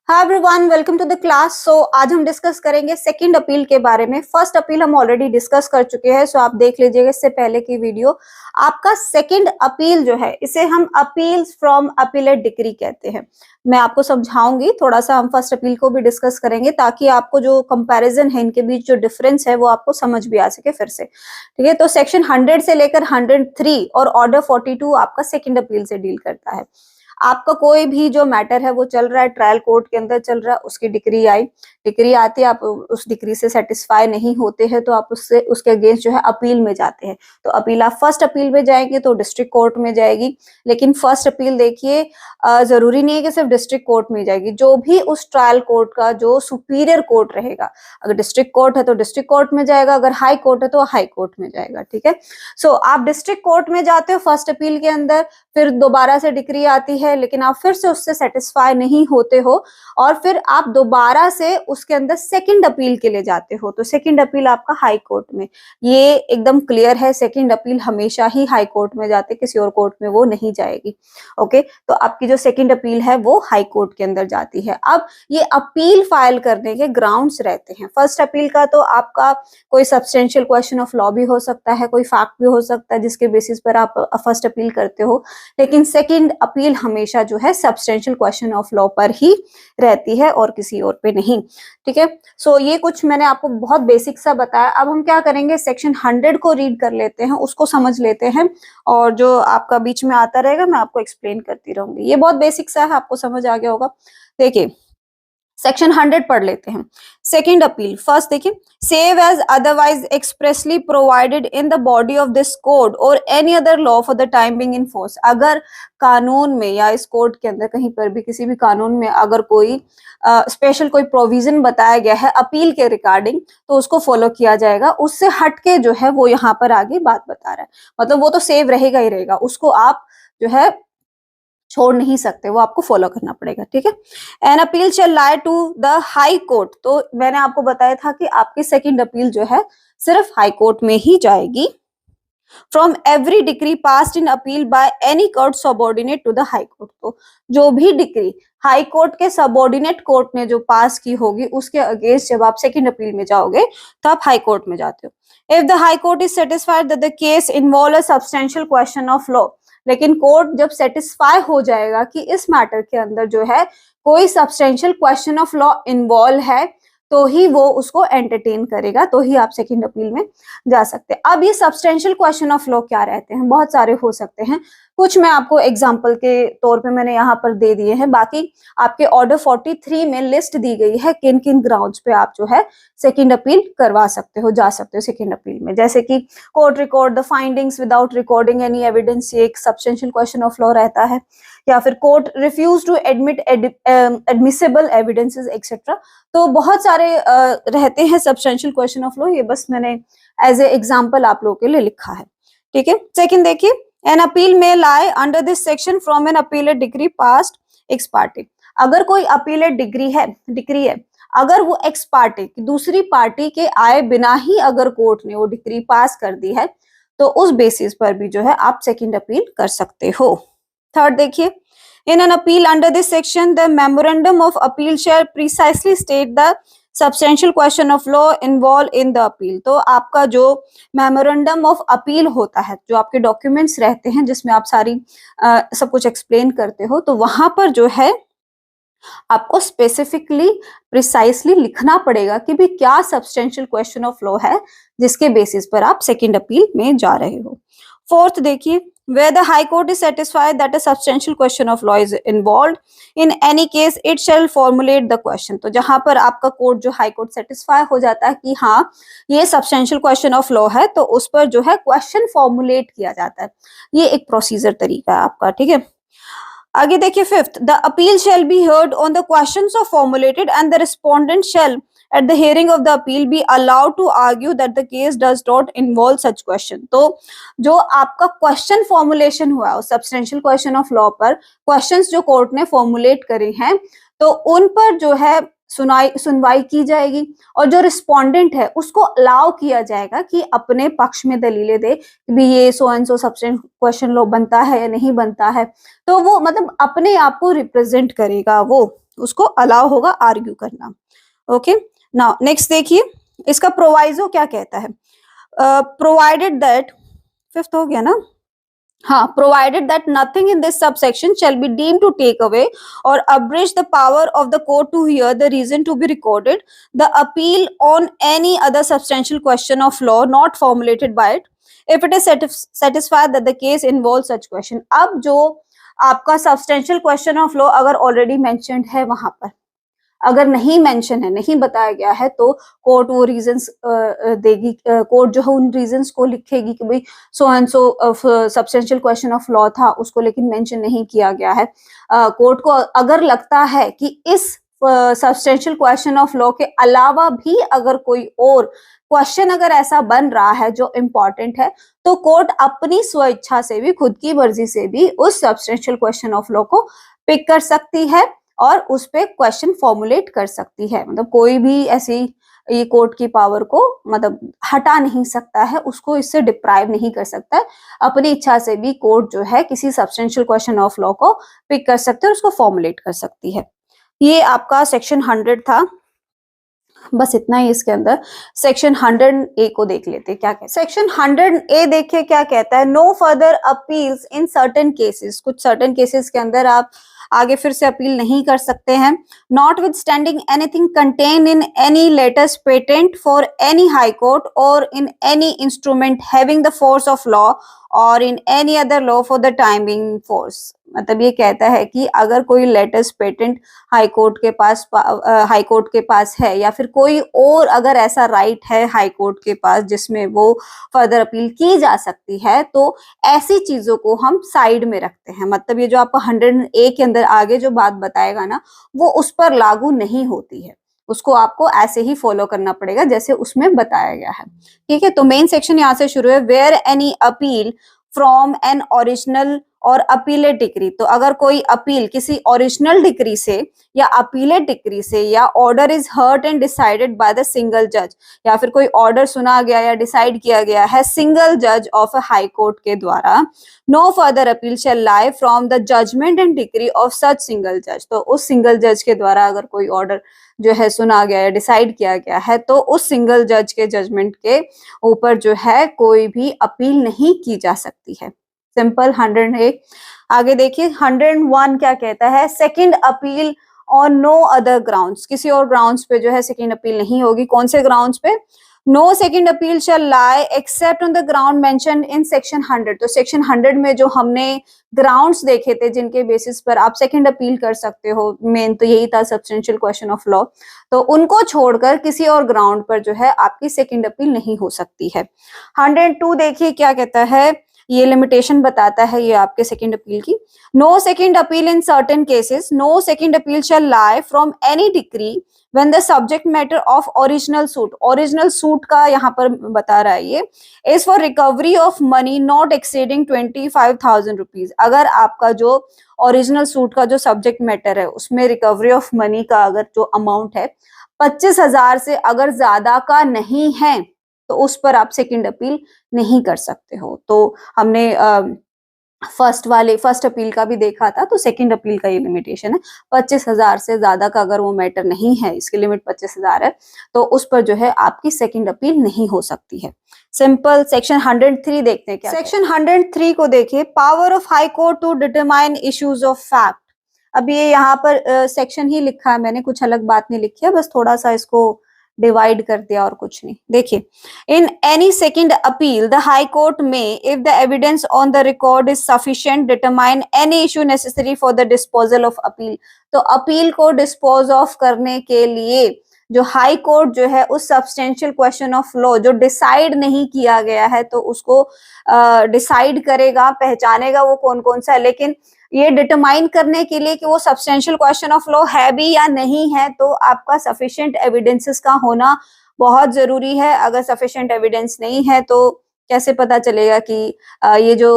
Hi everyone, welcome to the class. आज हम discuss करेंगे सेकंड अपील के बारे में। फर्स्ट अपील हम ऑलरेडी डिस्कस कर चुके हैं, सो आप देख लीजिएगा इससे पहले की वीडियो। आपका सेकंड अपील जो है इसे हम अपील्स फ्रॉम अपीलेट डिक्री कहते हैं। मैं आपको समझाऊंगी, थोड़ा सा हम फर्स्ट अपील को भी डिस्कस करेंगे ताकि आपको जो कंपैरिजन है इनके बीच जो डिफरेंस है वो आपको समझ भी आ सके फिर से। ठीक है, तो सेक्शन 100 से लेकर 103 और ऑर्डर 42 आपका सेकंड अपील से डील करता है। आपका कोई भी जो मैटर है वो चल रहा है, ट्रायल कोर्ट के अंदर चल रहा है, उसकी डिक्री आई, डिक्री आती है, आप उस डिक्री से सेटिस्फाई नहीं होते हैं तो आप उससे उसके अगेंस्ट जो है अपील में जाते हैं। तो अपील आप फर्स्ट अपील में जाएंगे तो डिस्ट्रिक्ट कोर्ट में जाएगी। लेकिन फर्स्ट अपील देखिए जरूरी नहीं है कि सिर्फ डिस्ट्रिक्ट कोर्ट में जाएगी, जो भी उस ट्रायल कोर्ट का जो सुपीरियर कोर्ट रहेगा, अगर डिस्ट्रिक्ट कोर्ट है तो डिस्ट्रिक्ट कोर्ट में जाएगा, अगर हाई कोर्ट है तो हाई कोर्ट में जाएगा। ठीक है, सो आप डिस्ट्रिक्ट कोर्ट में जाते हो फर्स्ट अपील के अंदर, फिर दोबारा से डिक्री आती है लेकिन आप फिर से उससे सेटिस्फाई नहीं होते हो और फिर आप दोबारा से उसके अंदर सेकंड अपील के लिए जाते हो, तो सेकंड अपील आपका हाई कोर्ट में। ये एकदम क्लियर है, सेकंड अपील हमेशा ही हाई कोर्ट में जाते, किसी और कोर्ट में वो नहीं जाएगी। ओके, तो आपकी जो सेकंड अपील है वो हाई कोर्ट के अंदर जाती है। अब ये अपील फाइल करने के ग्राउंड्स रहते हैं। फर्स्ट अपील का तो आपका कोई सब्सटेंशियल क्वेश्चन ऑफ लॉ भी हो सकता है, कोई फैक्ट भी हो सकता है जिसके बेसिस पर आप फर्स्ट अपील करते हो, लेकिन सेकंड अपील हमेशा जो है सब्सटेंशियल क्वेश्चन ऑफ लॉ पर ही रहती है और किसी और पे नहीं। ठीक है, सो ये कुछ मैंने आपको बहुत बेसिक सा बताया। अब हम क्या करेंगे, सेक्शन 100 को रीड कर लेते हैं, उसको समझ लेते हैं और जो आपका बीच में आता रहेगा मैं आपको एक्सप्लेन करती रहूंगी। ये बहुत बेसिक सा है, आपको समझ आ गया होगा। देखिए सेक्शन 100 पढ़ लेते हैं। सेकंड अपील, फर्स्ट देखिए, save as otherwise expressly provided in the body of this code और any other law for the time being in force. अगर कानून में या इस कोड के अंदर कहीं पर भी किसी भी कानून में अगर कोई स्पेशल कोई प्रोविजन बताया गया है अपील के रिगार्डिंग तो उसको फॉलो किया जाएगा। उससे हटके जो है वो यहाँ पर आगे बात बता रहा है, मतलब वो तो सेव रहेगा ही रहेगा, उसको आप जो है छोड़ नहीं सकते, वो आपको फॉलो करना पड़ेगा। ठीक है, an appeal shall lie to the high court. तो मैंने आपको बताया था कि आपकी सेकंड अपील जो है सिर्फ हाई कोर्ट में ही जाएगी। From every decree passed in appeal by any court subordinate to the high court. तो जो भी डिक्री हाई कोर्ट के सबॉर्डिनेट कोर्ट ने जो पास की होगी उसके अगेंस्ट जब आप सेकंड अपील में जाओगे तो आप हाई कोर्ट में जाते हो। If the high court is satisfied that the case involve a substantial question of law. लेकिन कोर्ट जब सेटिस्फाई हो जाएगा कि इस मैटर के अंदर जो है कोई substantial question of law involve है तो ही वो उसको एंटरटेन करेगा, तो ही आप सेकंड अपील में जा सकते हैं। अब ये सब्सटेंशियल क्वेश्चन ऑफ लॉ क्या रहते हैं, बहुत सारे हो सकते हैं, कुछ मैं आपको एग्जांपल के तौर पे मैंने यहाँ पर दे दिए हैं। बाकी आपके ऑर्डर 43 में लिस्ट दी गई है किन किन ग्राउंड्स पे आप जो है सेकंड अपील करवा सकते हो, जा सकते हो सेकंड अपील में। जैसे कि court record the findings without recording any evidence, ये एक सब्सटेंशियल क्वेश्चन ऑफ लॉ रहता है। या फिर court refuse to admit admissible evidences etcetera. तो बहुत सारे रहते हैं सब्सटेंशियल क्वेश्चन ऑफ लॉ, ये बस मैंने एज ए एग्जांपल आप लोगों के लिए लिखा है। ठीक है, सेकंड देखिए, एन अपील में lie under this section from an appellate decree passed ex parte. अगर कोई अपीलेट डिग्री है, अगर वो एक्स पार्टी दूसरी पार्टी के आए बिना ही अगर कोर्ट ने वो डिग्री पास कर दी है तो उस बेसिस पर भी जो है आप सेकंड अपील कर सकते हो। थर्ड देखिए, in an appeal under this section the memorandum of appeal shall precisely state the substantial question of law involved in the appeal। तो आपका जो मेमोरेंडम ऑफ अपील होता है, जो आपके डॉक्यूमेंट्स रहते हैं जिसमें आप सारी सब कुछ एक्सप्लेन करते हो, तो वहां पर जो है आपको स्पेसिफिकली प्रिसाइसली लिखना पड़ेगा कि भी क्या सब्सटेंशियल क्वेश्चन ऑफ लॉ है जिसके बेसिस पर आप सेकंड अपील में जा रहे हो। फोर्थ देखिए, where the high court is satisfied that a substantial question of law is involved in any case it shall formulate the question। तो जहां पर आपका कोर्ट जो हाई कोर्ट सेटिस्फाई हो जाता है कि हाँ ये सब्सटेंशियल क्वेश्चन ऑफ लॉ है तो उस पर जो है क्वेश्चन फॉर्मुलेट किया जाता है। ये एक प्रोसीजर तरीका है आपका। ठीक है, आगे देखिए, fifth, the appeal shall be heard on the questions of formulated and the respondent shall at the hearing of the appeal be allowed to argue that the case does not involve such question। तो जो आपका question formulation हुआ है substantial question of law पर, questions जो court ने formulate करे हैं तो उन पर जो है सुनवाई की जाएगी और जो रिस्पोंडेंट है उसको अलाउ किया जाएगा कि अपने पक्ष में दलीलें दे कि भी ये so and so substantial question law बनता है या नहीं बनता है। तो वो मतलब अपने आप को रिप्रेजेंट करेगा वो। उसको अलाउ होगा आर्ग्यू करना। ओके, नाउ नेक्स्ट देखिए इसका प्रोवाइजो क्या कहता है। प्रोवाइडेड दैट, फिफ्थ हो गया ना, हाँ, provided that nothing in this subsection shall be deemed to take away or abridge the power of the court to hear the reason to be recorded, the appeal on any other substantial question of law not formulated by it, if it is satisfied that the case involves such question। अब जो आपका substantial question of law अगर already mentioned है वहां पर, अगर नहीं mention है, नहीं बताया गया है, तो कोर्ट वो रीजंस देगी, कोर्ट जो है उन रीजंस को लिखेगी कि भाई so and so substantial question of law था, उसको लेकिन मेंशन नहीं किया गया है। कोर्ट को अगर लगता है कि इस सब्सटेंशियल क्वेश्चन ऑफ लॉ के अलावा भी अगर कोई और क्वेश्चन अगर ऐसा बन रहा है जो इम्पोर्टेंट है, तो कोर्ट अपनी स्वेच्छा से भी, खुद की मर्जी से भी उस सब्सटेंशियल क्वेश्चन ऑफ लॉ को पिक कर सकती है और उस पे क्वेश्चन फॉर्मुलेट कर सकती है। मतलब कोई भी ऐसी ये कोर्ट की पावर को मतलब हटा नहीं सकता है, उसको इससे डिप्राइव नहीं कर सकता है। अपनी इच्छा से भी कोर्ट जो है किसी सब्सटेंशियल क्वेश्चन ऑफ लॉ को पिक कर सकते हैं, उसको फॉर्मुलेट कर सकती है। ये आपका सेक्शन 100 था, बस इतना ही इसके अंदर। सेक्शन 100A को देख लेते हैं क्या कहता है। सेक्शन 100A देखिए क्या कहता है। No further appeals in certain cases, कुछ सर्टेन केसेस के अंदर आप आगे फिर से अपील नहीं कर सकते हैं। Notwithstanding anything contained in any latest patent for any high court और in any instrument having the force of law और in any other law for the time being force. मतलब ये कहता है कि अगर कोई लेटेस्ट पेटेंट हाई कोर्ट के पास है या फिर कोई और अगर ऐसा राइट है हाई कोर्ट के पास जिसमें वो फर्दर अपील की जा सकती है, तो ऐसी चीजों को हम साइड में रखते हैं। मतलब ये जो आपको 100A के अंदर आगे जो बात बताएगा ना, वो उस पर लागू नहीं होती है, उसको आपको ऐसे ही फॉलो करना पड़ेगा जैसे उसमें बताया गया है। ठीक है, तो मेन सेक्शन यहाँ से शुरू है। Where any appeal from an original और अपीलेट डिक्री, तो अगर कोई अपील किसी ओरिजिनल डिक्री से या अपीलेट डिक्री से या order is heard and decided by the single जज, या फिर कोई ऑर्डर सुना गया या डिसाइड किया गया है सिंगल जज ऑफ अ हाई कोर्ट के द्वारा, no further appeal shall lie from the judgment and decree of such single जज। तो उस सिंगल जज के द्वारा अगर कोई ऑर्डर जो है सुना गया है, डिसाइड किया गया है, तो उस सिंगल जज के जजमेंट के ऊपर जो है कोई भी अपील नहीं की जा सकती है। Simple 100A। आगे देखिए 101 क्या कहता है। Second appeal on no other grounds, किसी और ग्राउंड्स पे जो है सेकंड अपील नहीं होगी। कौन से ग्राउंड्स पे? No second appeal shall lie except on the ground mentioned in section 100। तो सेक्शन 100 में जो हमने ग्राउंड्स देखे थे जिनके बेसिस पर आप सेकंड अपील कर सकते हो, मेन तो यही था सब्सटेंशियल क्वेश्चन ऑफ लॉ, तो उनको छोड़कर किसी और ग्राउंड पर जो है आपकी सेकंड अपील नहीं हो सकती है। 102 देखिए क्या कहता है, ये लिमिटेशन बताता है ये आपके सेकंड अपील की। No second appeal in certain cases, no second appeal shall lie from any decree when the subject matter of original suit, original suit का यहाँ पर बता रहा है ये, is for recovery of money not exceeding 25,000 rupees। अगर आपका जो ओरिजिनल सूट का जो सब्जेक्ट मैटर है उसमें रिकवरी ऑफ मनी का अगर जो अमाउंट है 25,000 से अगर ज्यादा का नहीं है, तो उस पर आप सेकंड अपील नहीं कर सकते हो। तो हमने फर्स्ट अपील का भी देखा था, तो सेकंड अपील का ये लिमिटेशन है। 25,000 से ज्यादा का अगर वो मैटर नहीं है, इसकी लिमिट 25,000 है, तो उस पर जो है आपकी सेकंड अपील नहीं हो सकती है। सिंपल। सेक्शन 103 देखते हैं क्या। सेक्शन 103 को देखिए। Power of high court to determine issues of fact. अब ये यहाँ पर सेक्शन ही लिखा है मैंने, कुछ अलग बात नहीं लिखी है, बस थोड़ा सा इसको डिवाइड कर दिया और कुछ नहीं। देखिए, in any second appeal the high court में if the evidence on the record is sufficient determine any issue necessary for the disposal of appeal. तो अपील को डिस्पोज ऑफ करने के लिए जो हाई कोर्ट जो है उस सब्सटेंशियल क्वेश्चन ऑफ लॉ जो डिसाइड नहीं किया गया है, तो उसको डिसाइड करेगा, पहचानेगा वो कौन कौन सा है। लेकिन ये डिटरमाइन करने के लिए कि वो सब्सटेंशियल क्वेश्चन ऑफ लॉ है भी या नहीं है, तो आपका सफिशिएंट एविडेंसेस का होना बहुत जरूरी है। अगर सफिशिएंट एविडेंस नहीं है तो कैसे पता चलेगा कि ये जो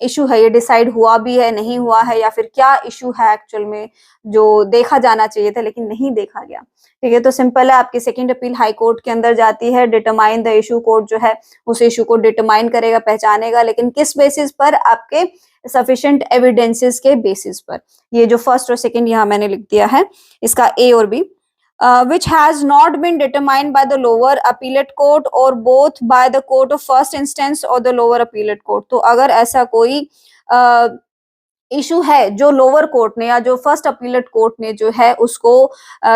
इशू है ये डिसाइड हुआ भी है, नहीं हुआ है, या फिर क्या इशू है एक्चुअल में जो देखा जाना चाहिए था लेकिन नहीं देखा गया। ठीक है, तो सिंपल है, आपकी सेकंड अपील हाई कोर्ट के अंदर जाती है। डिटरमाइन द इशू, कोर्ट जो है उस इशू को डिटरमाइन करेगा, पहचानेगा, लेकिन किस बेसिस पर? आपके सफिशिएंट एविडेंसेस के बेसिस पर। ये जो फर्स्ट और सेकंड यहाँ मैंने लिख दिया है, इसका ए और B. which has not been determined by the lower appellate court or both by the court of first instance or the lower appellate court। तो अगर ऐसा कोई इशू है जो लोअर कोर्ट ने या जो फर्स्ट अपीलेट कोर्ट ने जो है उसको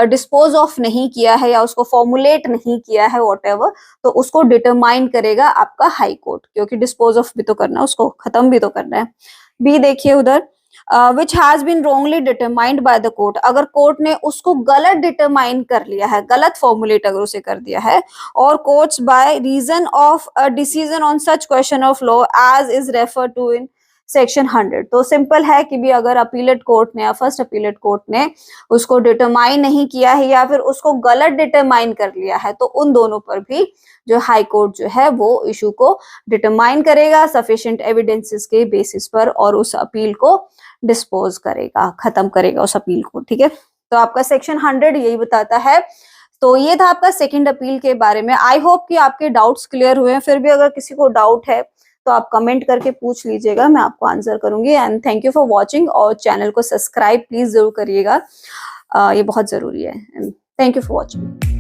डिस्पोज ऑफ नहीं किया है या उसको फॉर्मुलेट नहीं किया है व्हाटएवर, तो उसको डिटरमाइन करेगा आपका हाई कोर्ट, क्योंकि डिस्पोज ऑफ भी तो करना है, उसको खत्म भी तो करना है। बी देखिए उधर, which has been wrongly determined by the court, अगर कोर्ट ने उसको गलत डिटरमाइन कर लिया है, गलत फॉर्मुलेट अगर उसे कर दिया है, और courts by reason of a decision on such question of law as is refer to in section 100। तो सिंपल है कि भी अगर अपीलेट कोर्ट ने या फर्स्ट अपीलेट कोर्ट ने उसको डिटरमाइन नहीं किया है या फिर उसको गलत डिटरमाइन कर लिया है, तो उन दोनों पर भी जो हाई कोर्ट जो है वो इशू को डिटरमाइन करेगा सफिशिएंट एविडेंसेस के बेसिस पर और उस अपील को डिस्पोज करेगा, खत्म करेगा उस अपील को। ठीक है, तो आपका सेक्शन 100 यही बताता है। तो ये था आपका सेकंड अपील के बारे में। आई होप कि आपके डाउट्स क्लियर हुए हैं। फिर भी अगर किसी को डाउट है तो आप कमेंट करके पूछ लीजिएगा, मैं आपको आंसर करूंगी। And thank you for watching, और चैनल को सब्सक्राइब प्लीज जरूर करिएगा, ये बहुत जरूरी है। Thank you for watching.